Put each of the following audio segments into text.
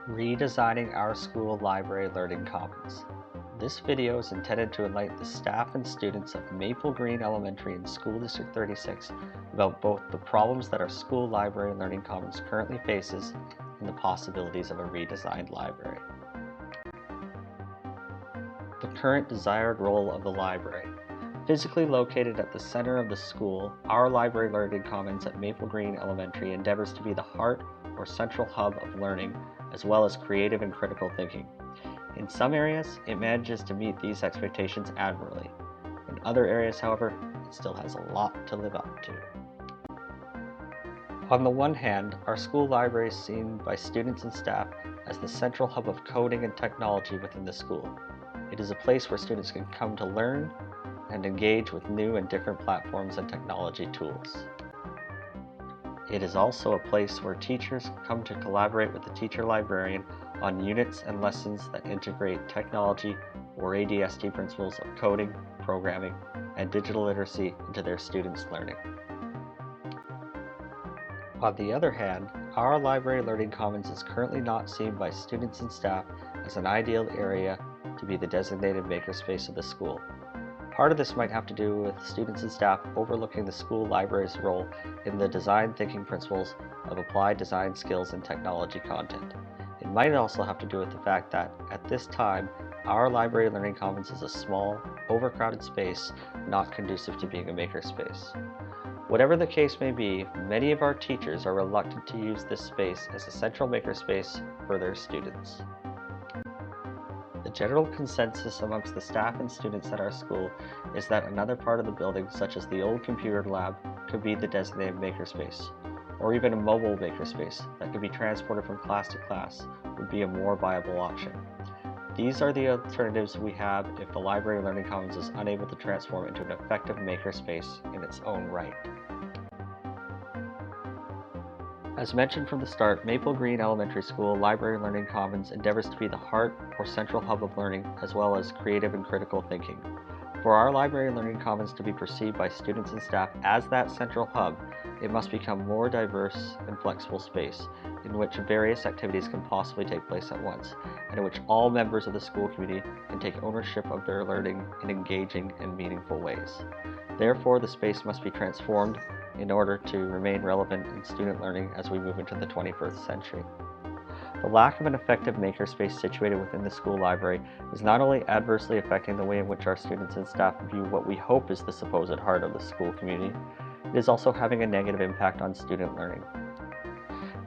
Redesigning our school library learning commons. This video is intended to enlighten the staff and students of Maple Green Elementary in School District 36 about both the problems that our school library learning commons currently faces and the possibilities of a redesigned library. The current desired role of the library. Physically located at the center of the school, our library learning commons at Maple Green Elementary endeavors to be the heart or central hub of learning, as well as creative and critical thinking. In some areas, it manages to meet these expectations admirably. In other areas, however, it still has a lot to live up to. On the one hand, our school library is seen by students and staff as the central hub of coding and technology within the school. It is a place where students can come to learn and engage with new and different platforms and technology tools. It is also a place where teachers come to collaborate with the teacher librarian on units and lessons that integrate technology or ADST principles of coding, programming, and digital literacy into their students' learning. On the other hand, our library learning commons is currently not seen by students and staff as an ideal area to be the designated makerspace of the school. Part of this might have to do with students and staff overlooking the school library's role in the design thinking principles of applied design skills and technology content. It might also have to do with the fact that, at this time, our library learning commons is a small, overcrowded space not conducive to being a makerspace. Whatever the case may be, many of our teachers are reluctant to use this space as a central makerspace for their students. The general consensus amongst the staff and students at our school is that another part of the building, such as the old computer lab, could be the designated makerspace, or even a mobile makerspace that could be transported from class to class would be a more viable option. These are the alternatives we have if the library learning commons is unable to transform into an effective makerspace in its own right. As mentioned from the start, Maple Green Elementary School Library Learning Commons endeavors to be the heart or central hub of learning, as well as creative and critical thinking. For our library learning commons to be perceived by students and staff as that central hub, it must become more diverse and flexible space, in which various activities can possibly take place at once, and in which all members of the school community can take ownership of their learning in engaging and meaningful ways. Therefore, the space must be transformed in order to remain relevant in student learning as we move into the 21st century. The lack of an effective makerspace situated within the school library is not only adversely affecting the way in which our students and staff view what we hope is the supposed heart of the school community, it is also having a negative impact on student learning.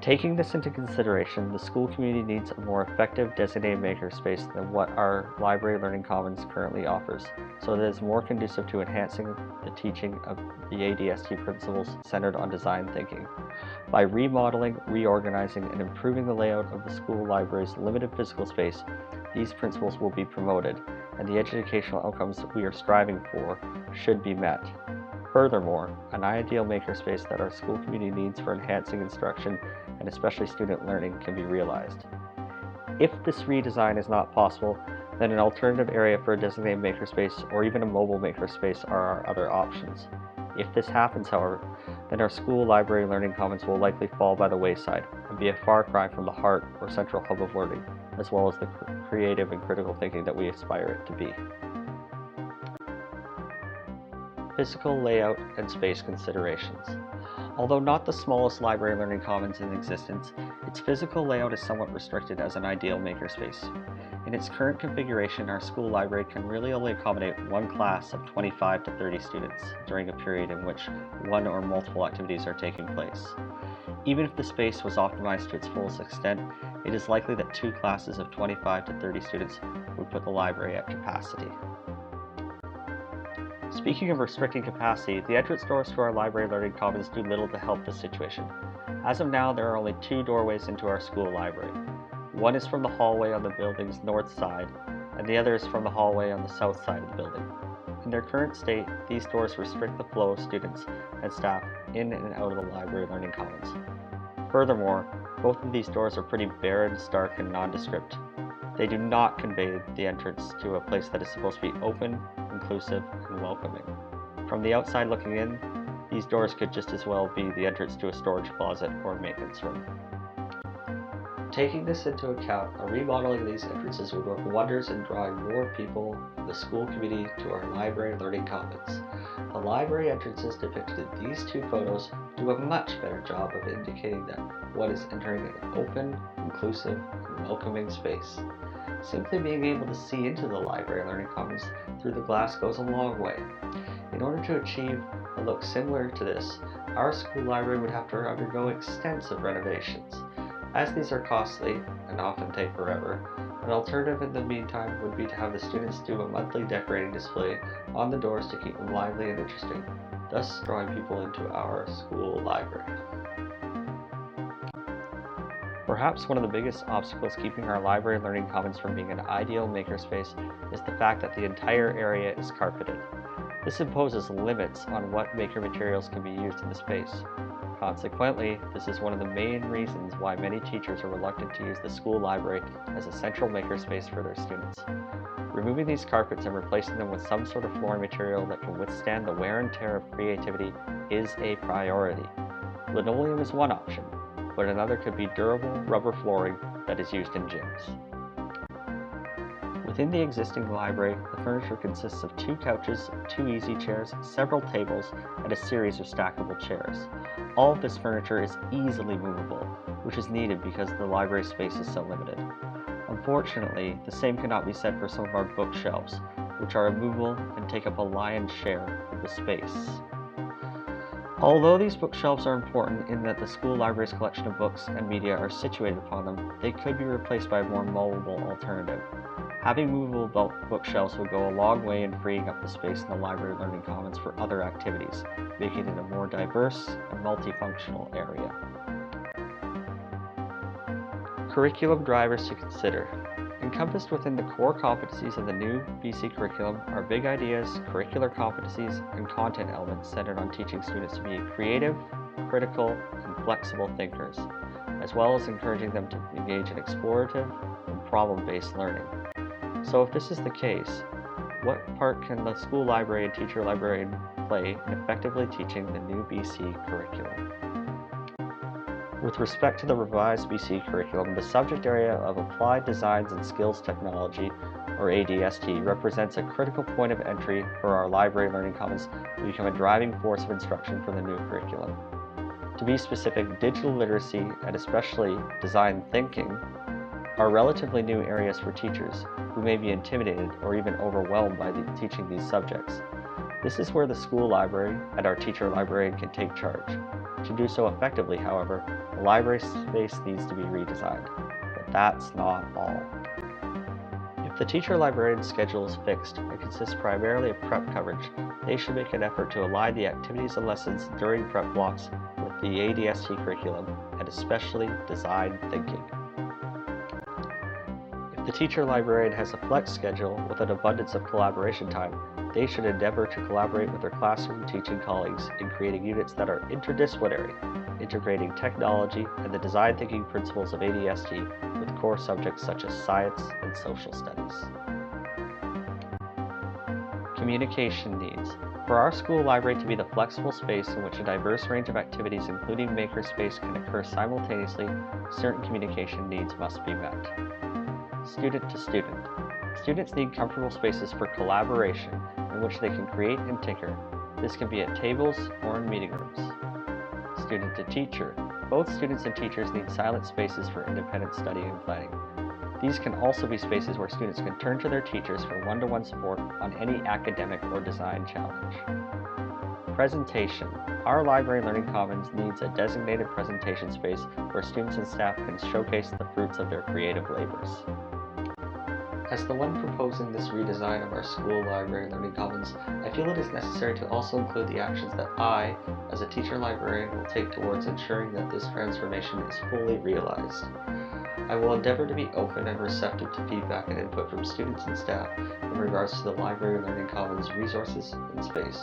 Taking this into consideration, the school community needs a more effective designated makerspace than what our library learning commons currently offers, so that it is more conducive to enhancing the teaching of the ADST principles centered on design thinking. By remodeling, reorganizing, and improving the layout of the school library's limited physical space, these principles will be promoted, and the educational outcomes we are striving for should be met. Furthermore, an ideal makerspace that our school community needs for enhancing instruction and especially student learning can be realized. If this redesign is not possible, then an alternative area for a designated makerspace or even a mobile makerspace are our other options. If this happens, however, then our school library learning commons will likely fall by the wayside and be a far cry from the heart or central hub of learning, as well as the creative and critical thinking that we aspire it to be. Physical layout and space considerations. Although not the smallest library learning commons in existence, its physical layout is somewhat restricted as an ideal makerspace. In its current configuration, our school library can really only accommodate one class of 25 to 30 students during a period in which one or multiple activities are taking place. Even if the space was optimized to its fullest extent, it is likely that two classes of 25 to 30 students would put the library at capacity. Speaking of restricting capacity, the entrance doors to our library learning commons do little to help this situation. As of now, there are only two doorways into our school library. One is from the hallway on the building's north side, and the other is from the hallway on the south side of the building. In their current state, these doors restrict the flow of students and staff in and out of the library learning commons. Furthermore, both of these doors are pretty barren, stark, and nondescript. They do not convey the entrance to a place that is supposed to be open, inclusive, and welcoming. From the outside looking in, these doors could just as well be the entrance to a storage closet or maintenance room. Taking this into account, a remodeling of these entrances would work wonders in drawing more people from the school community to our library learning commons. The library entrances depicted in these two photos do a much better job of indicating that one is entering an open, inclusive, and welcoming space. Simply being able to see into the library learning commons through the glass goes a long way. In order to achieve a look similar to this, our school library would have to undergo extensive renovations. As these are costly and often take forever, an alternative in the meantime would be to have the students do a monthly decorating display on the doors to keep them lively and interesting, thus drawing people into our school library. Perhaps one of the biggest obstacles keeping our library learning commons from being an ideal makerspace is the fact that the entire area is carpeted. This imposes limits on what maker materials can be used in the space. Consequently, this is one of the main reasons why many teachers are reluctant to use the school library as a central makerspace for their students. Removing these carpets and replacing them with some sort of flooring material that can withstand the wear and tear of creativity is a priority. Linoleum is one option, but another could be durable rubber flooring that is used in gyms. Within the existing library, the furniture consists of 2 couches, 2 easy chairs, several tables, and a series of stackable chairs. All of this furniture is easily movable, which is needed because the library space is so limited. Unfortunately, the same cannot be said for some of our bookshelves, which are immovable and take up a lion's share of the space. Although these bookshelves are important in that the school library's collection of books and media are situated upon them, they could be replaced by a more movable alternative. Having movable bookshelves would go a long way in freeing up the space in the library learning commons for other activities, making it a more diverse and multifunctional area. Curriculum drivers to consider. Encompassed within the core competencies of the new BC curriculum are big ideas, curricular competencies, and content elements centered on teaching students to be creative, critical, and flexible thinkers, as well as encouraging them to engage in explorative and problem-based learning. So if this is the case, what part can the school library and teacher librarian play in effectively teaching the new BC curriculum? With respect to the revised BC curriculum, the subject area of Applied Designs and Skills Technology, or ADST, represents a critical point of entry for our library learning commons to become a driving force of instruction for the new curriculum. To be specific, digital literacy, and especially design thinking, are relatively new areas for teachers who may be intimidated or even overwhelmed by teaching these subjects. This is where the school library and our teacher librarian can take charge. To do so effectively, however, the library space needs to be redesigned. But that's not all. If the teacher librarian's schedule is fixed and consists primarily of prep coverage, they should make an effort to align the activities and lessons during prep blocks with the ADST curriculum, and especially design thinking. If the teacher librarian has a flex schedule with an abundance of collaboration time, they should endeavor to collaborate with their classroom teaching colleagues in creating units that are interdisciplinary, integrating technology and the design thinking principles of ADST with core subjects such as science and social studies. Communication needs. For our school library to be the flexible space in which a diverse range of activities, including makerspace, can occur simultaneously, certain communication needs must be met. Student to student. Students need comfortable spaces for collaboration in which they can create and tinker. This can be at tables or in meeting rooms. Student to teacher. Both students and teachers need silent spaces for independent study and planning. These can also be spaces where students can turn to their teachers for one-to-one support on any academic or design challenge. Presentation. Our library learning commons needs a designated presentation space where students and staff can showcase the fruits of their creative labors. As the one proposing this redesign of our school library learning commons, I feel it is necessary to also include the actions that I, as a teacher librarian, will take towards ensuring that this transformation is fully realized. I will endeavor to be open and receptive to feedback and input from students and staff in regards to the library learning commons resources and space.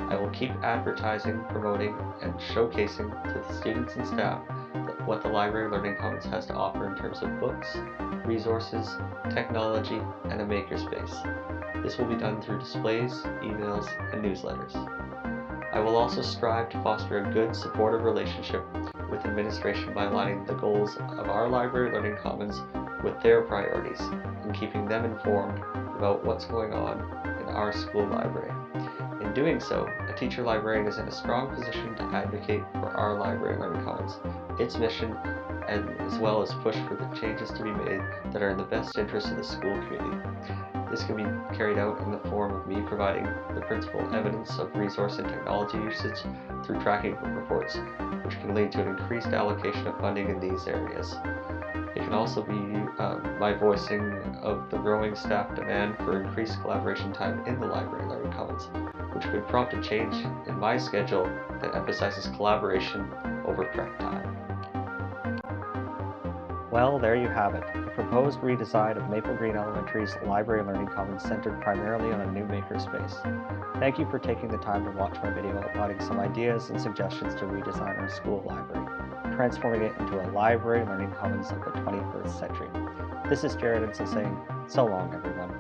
I will keep advertising, promoting, and showcasing to the students and staff that what the Library Learning Commons has to offer in terms of books, resources, technology, and a makerspace. This will be done through displays, emails, and newsletters. I will also strive to foster a good, supportive relationship with administration by aligning the goals of our Library Learning Commons with their priorities and keeping them informed about what's going on in our school library. In doing so, a teacher librarian is in a strong position to advocate for our Library Learning Commons, its mission, and as well as push for the changes to be made that are in the best interest of the school community. This can be carried out in the form of me providing the principal evidence of resource and technology usage through tracking reports, which can lead to an increased allocation of funding in these areas. It can also be my voicing of the growing staff demand for increased collaboration time in the Library Learning Commons, which could prompt a change in my schedule that emphasizes collaboration over prep time. Well, there you have it, the proposed redesign of Maple Green Elementary's Library Learning Commons centered primarily on a new makerspace. Thank you for taking the time to watch my video outlining some ideas and suggestions to redesign our school library, transforming it into a Library Learning Commons of the 21st century. This is Jared Insel saying, so long everyone.